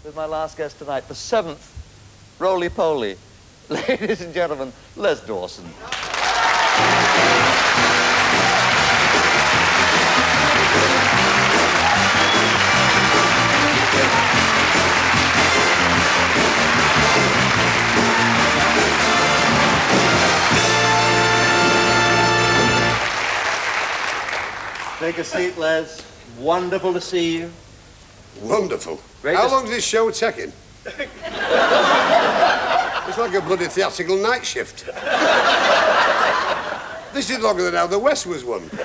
with my last guest tonight, the seventh roly-poly. Ladies and gentlemen, Les Dawson. Take a seat, Les. Wonderful to see you. Wonderful. Great. How long is this show taking? It's like a bloody theatrical night shift. This is longer than how the West was won. I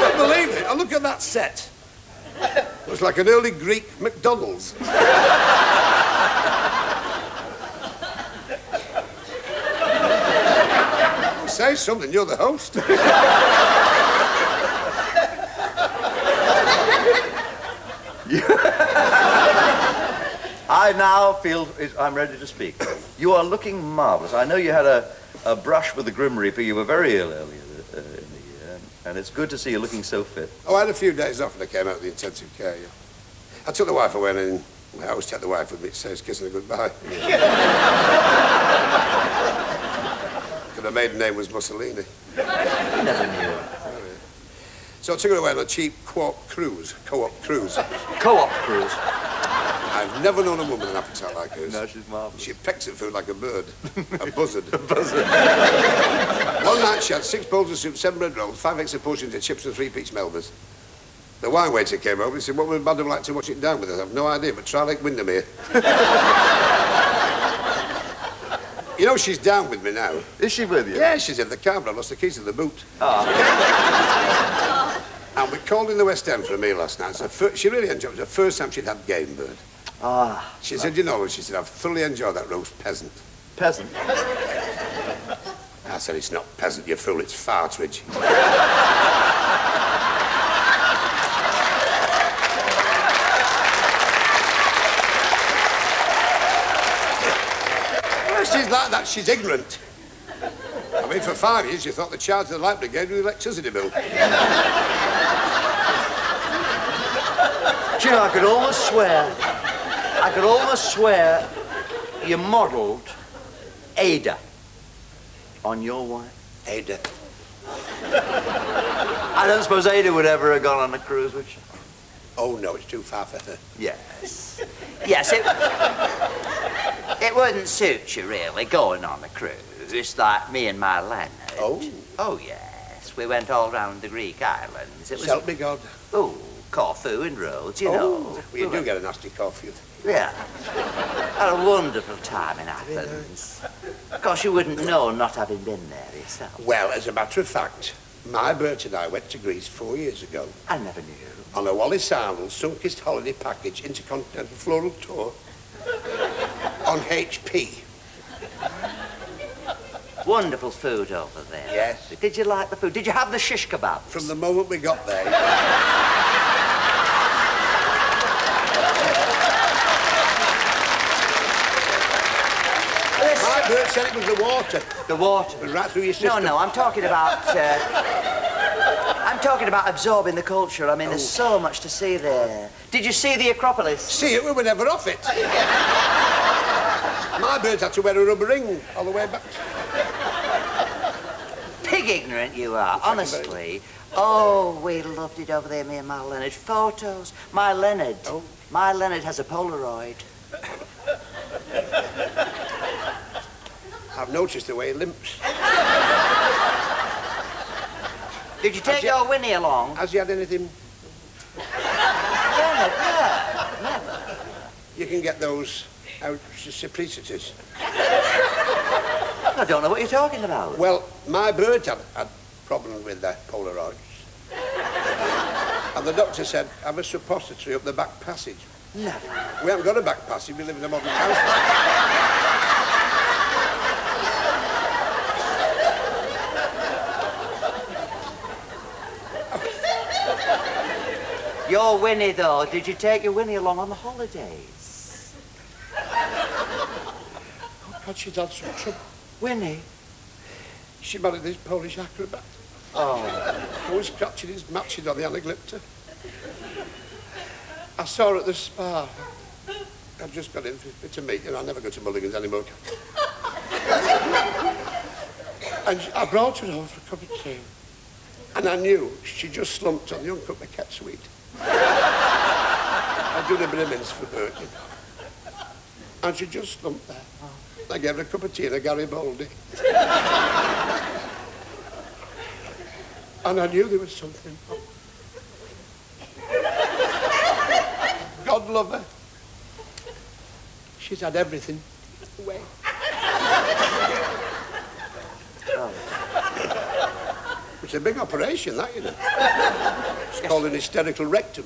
don't believe it. Oh, look at that set. Looks like an early Greek McDonald's. Say something, you're the host. I now feel I'm ready to speak. You are looking marvelous. I know you had a brush with the Grim Reaper. You were very ill earlier in the year, and it's good to see you looking so fit. Oh, I had a few days off when I came out of the intensive care. Yeah. I took the wife away and I always take the wife with me to say it's kissing her goodbye. Because her maiden name was Mussolini. I never knew. So I took her away on a cheap co-op cruise. Co-op cruise. I've never known a woman with an appetite like hers. No, she's marvelous. She pecks at food like a bird. A buzzard. A buzzard. One night she had 6 bowls of soup, 7 bread rolls, 5 extra portions of chips and 3 peach melbas. The wine waiter came over and said, what would Madam like to wash it down with? I have no idea, but try Lake Windermere. You know, she's down with me now. Is she with you? Yeah, she's in the car, but I lost the keys to the boot. Ah. And we called in the West End for a meal last night. So she really enjoyed it. It was the first time she'd had game bird. Ah. She said, you know, she said, I've thoroughly enjoyed that roast peasant. Peasant? I said, it's not peasant, you fool, it's fartridge. Well, she's like that, she's ignorant. I mean, for 5 years, you thought the charge of the light brigade was the electricity bill. Do you know, I could almost swear you modelled Ada on your wife. Ada. I don't suppose Ada would ever have gone on a cruise, would she? Oh, no, it's too far for her. Yes. Yes, it wouldn't suit you, really, going on a cruise. It's like me and my Leonard. Oh? Oh, yes. We went all round the Greek islands. It was... Help me, God. Oh, Corfu and Rhodes, you know. Well, you do get a nasty coffee. Yeah. Had a wonderful time in Athens. Of course, you wouldn't know not having been there yourself. Well, as a matter of fact, my Bert and I went to Greece 4 years ago. I never knew. On a Wallis Arnold Sunkist holiday package intercontinental floral tour on HP. Wonderful food over there. Yes. Did you like the food? Did you have the shish kebabs? From the moment we got there. My Bert said it was the water. The water? It was right through your system. No, I'm talking about... I'm talking about absorbing the culture. I mean, there's so much to see there. Did you see the Acropolis? See it, we were never off it. My Bert had to wear a rubber ring all the way back. Pig ignorant you are, honestly. Oh, we loved it over there, me and my Leonard. Photos. My Leonard. Oh. My Leonard has a Polaroid. I've noticed the way he limps. Did you take your Winnie along? Has he had anything? Leonard, no, never. You can get those out surplicitous. I don't know what you're talking about. Well, my bird had problems with their Polaroids. And the doctor said, have a suppository up the back passage. Never. We haven't got a back passage, we live in a modern house. Your Winnie, though, did you take your Winnie along on the holidays? Oh, God, she's had some trouble. Winnie? She married this Polish acrobat. Oh. Always scratching his matches on the anaglypta. I saw her at the spa. I've just got in for a bit of meat, and I never go to Mulligan's anymore. And I brought her over for a cup of tea. And I knew she just slumped on the uncooked maquette sweet. I do a bit of mince for Birkin. And she just slumped there. I gave her a cup of tea and a Garibaldi. And I knew there was something wrong. God love her. She's had everything away. It's a big operation, that, you know. It's called an hysterical rectum.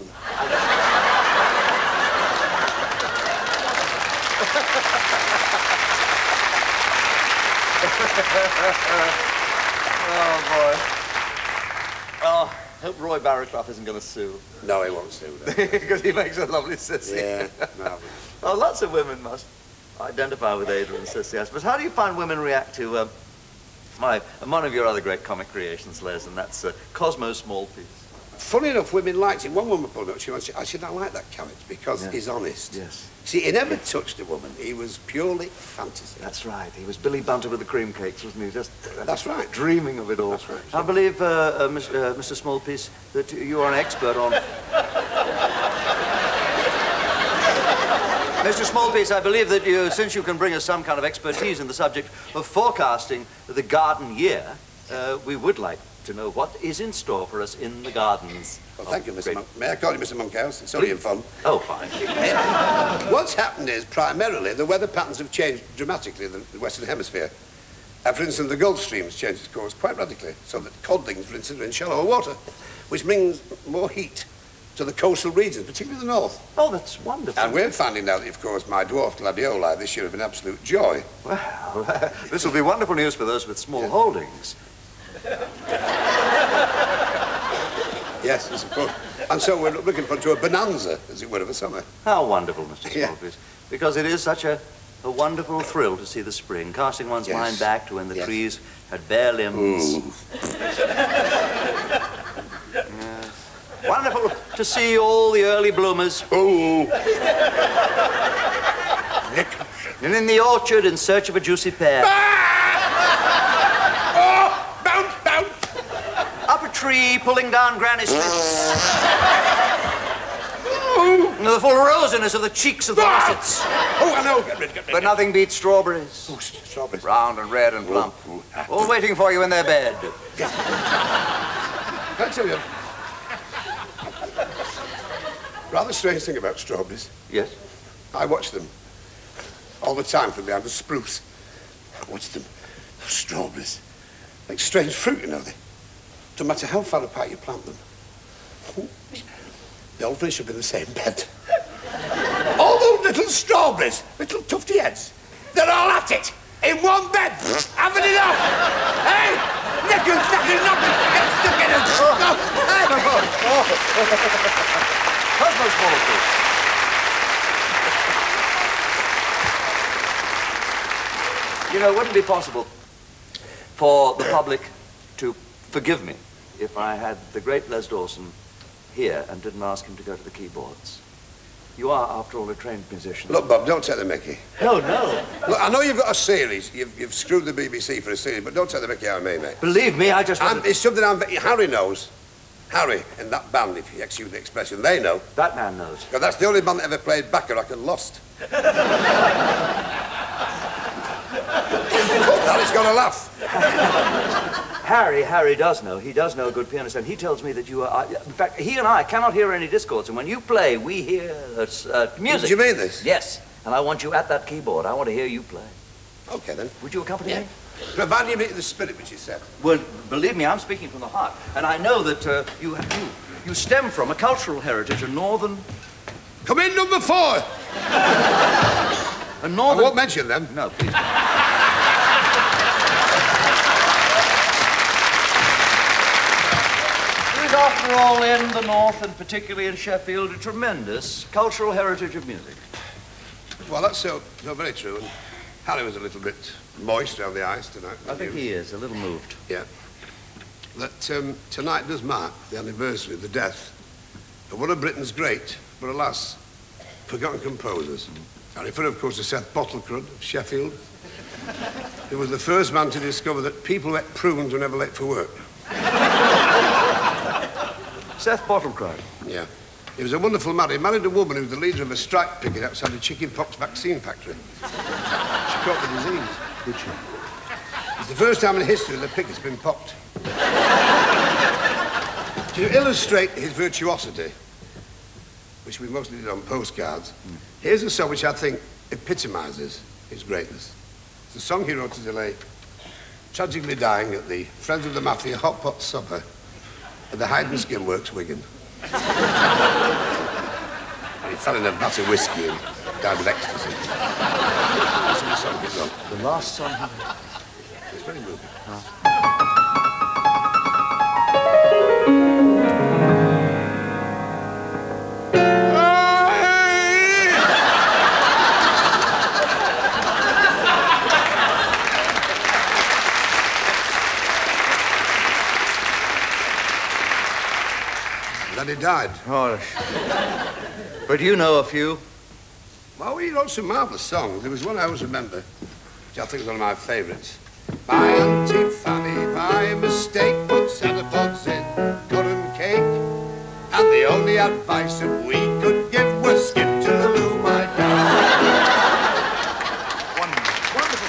Oh, boy. Oh, I hope Roy Barraclough isn't going to sue. No, he won't sue. Because he makes a lovely Cissie. Yeah, no. Oh, lots of women must identify with Ada and Cissie, I suppose. How do you find women react to one of your other great comic creations, Les, and that's Cosmo Smallpiece? Funny enough, women liked him. One woman pulled up, I said, I like that character because he's honest. Yes. See, he never touched a woman. He was purely fantasy. That's right. He was Billy Bunter with the cream cakes, wasn't he? Just That's right. Dreaming of it all. That's right. I believe, Mr. Smallpiece, that you are an expert on... Mr. Smallpiece, I believe that you, since you can bring us some kind of expertise in the subject of forecasting the garden year, we would like to know what is in store for us in the gardens. Well, thank you, Mr. Monk. May I call you Mr. Monkhouse? It's only in fun. Oh, fine. What's happened is, primarily, the weather patterns have changed dramatically in the Western Hemisphere. For instance, the Gulf Stream has changed its course quite radically, so that codlings, for instance, are in shallower water, which brings more heat to the coastal regions, particularly the north. Oh, that's wonderful. And we're finding out that, of course, my dwarf gladioli this year have been absolute joy. Well, this will be wonderful news for those with small holdings. Yes, of course. And so we're looking forward to a bonanza, as it were, of a summer. How wonderful, Mr. Yeah. Smallpiece. Because it is such a wonderful thrill to see the spring, casting one's mind back to when the trees had bare limbs. Wonderful to see all the early bloomers. Ooh. And in the orchard in search of a juicy pear. Oh, bounce, bounce. Up a tree, pulling down granny smiths. And the full rosiness of the cheeks of the russets. Oh, I know. Get rid. But nothing beats strawberries. Oh, strawberries. Round and red and plump. All waiting for you in their bed. Can I tell you? Rather strange thing about strawberries. Yes? I watch them all the time from behind the spruce. I watch them. Those strawberries. Like strange fruit, you know. No matter how far apart you plant them, they all finish up in the same bed. All those little strawberries, little tufty heads, they're all at it in one bed, having it up. Hey, knocking, get stuck in it. Cosmo Smallpiece. You know, it wouldn't be possible for the public to forgive me if I had the great Les Dawson here and didn't ask him to go to the keyboards. You are, after all, a trained musician. Look, Bob, don't take the mickey. No. Look, I know you've got a series. You've screwed the BBC for a series, but don't take the mickey out of me, mate. Believe me, I just... It's something Harry knows. Harry and that band, if you excuse the expression, they know. That man knows. Because that's the only band that ever played Bacharach and lost. Harry's got a laugh. Harry does know. He does know a good pianist, and he tells me that you are... in fact, he and I cannot hear any discords, and when you play, we hear music. Do you mean this? Yes, and I want you at that keyboard. I want to hear you play. Okay, then. Would you accompany me? Provided you meet the spirit which is said. Well, believe me, I'm speaking from the heart, and I know that you stem from a cultural heritage, a northern... Come in, number 4. A northern... I won't mention them. No, please. After all, in the north, and particularly in Sheffield, a tremendous cultural heritage of music. Well, that's so very true. And Harry was a little bit moist around the eyes tonight. I think he is, a little moved. Yeah. That tonight does mark the anniversary of the death of one of Britain's great But alas, forgotten composers. I refer, of course, to Seth Bottlecrud of Sheffield, who was the first man to discover that people who ate prunes were never late for work. Seth Bottlecrud. Yeah. He was a wonderful man. He married a woman who was the leader of a strike picket outside a chickenpox vaccine factory. She caught the disease. Did she? It's the first time in history the picket's been popped. To illustrate his virtuosity, which we mostly did on postcards, here's a song which I think epitomizes his greatness. It's a song he wrote to delay tragically dying at the Friends of the Mafia hot pot supper at the Hyde and Skin Works, Wigan. He fell in a vat of whiskey and died of ecstasy. That's the song he wrote. The last song he wrote. It's very moving. And then he died. Oh, but you know a few. Well, he wrote some marvellous songs. There was one I always remember, which I think is one of my favourites. My Auntie Fanny, by mistake, put Santa Claus in currant cake. And the only advice that we could give was skip to the loo, my darling. Wonderful.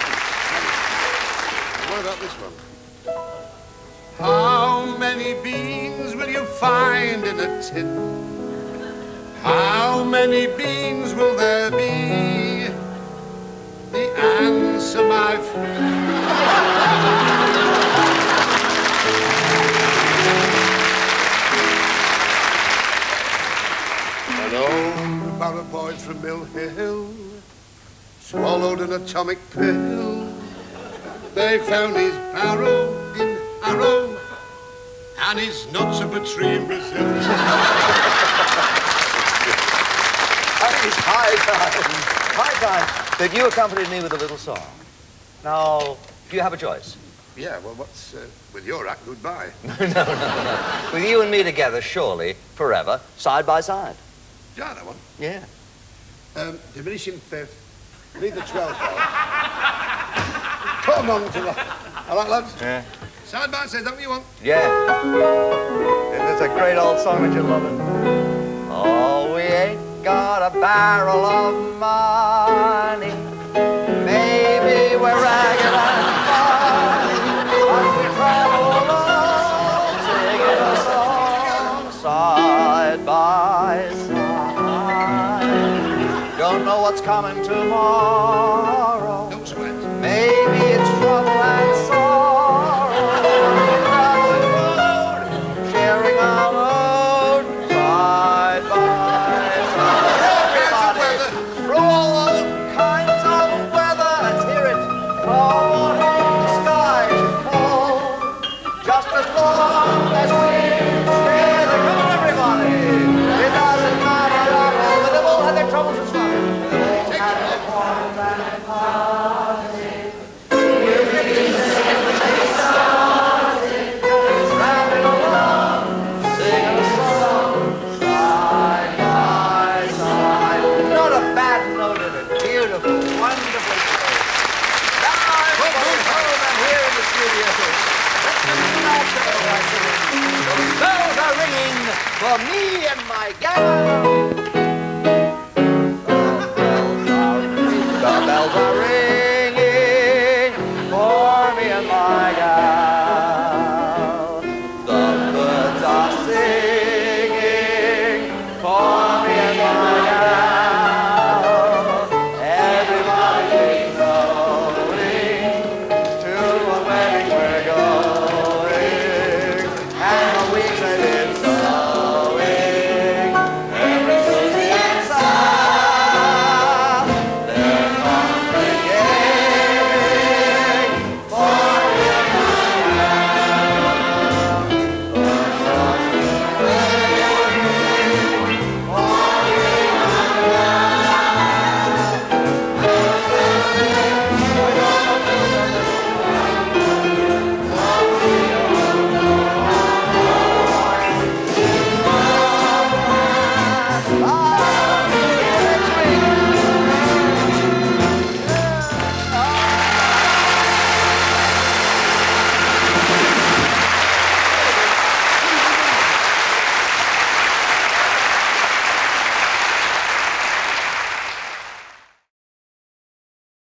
What about this one? How many beans will you find in a tin? How many beans will there be? The answer, my friend. An old barrow boy from Mill Hill swallowed an atomic pill. They found his barrow in Arrow and his nuts up a tree in Brazil. It's high time that you accompanied me with a little song. Now, do you have a choice? Yeah, well, what's with your act, goodbye. No. With you and me together, surely, forever, side by side. Yeah, that one. Yeah. Diminishing fifth. Leave the 12th out. Come on to the... All right, lads? Yeah. Side by side, is that what you want? Yeah. It's a great old song, don't you love it? Oh, we ain't got a barrel of money. Maybe we're ragged and funny, but we travel along, singing a song side by side. Don't know what's coming tomorrow. Don't sweat. Maybe it's trouble and sorrow. Sharing our load side by side. Through all kinds of weather, let's hear it. Morning skies fall. Just as long as we stay there. Come on, everybody. It doesn't matter at all. But they've all had their troubles as well. They've all had their quarrels and their parties. We'll be traveling along, singing a song side by side. Not a bad note in it. Beautiful, wonderful played. Now I'm going home and here in the studio. The bells are ringing for me and my gal.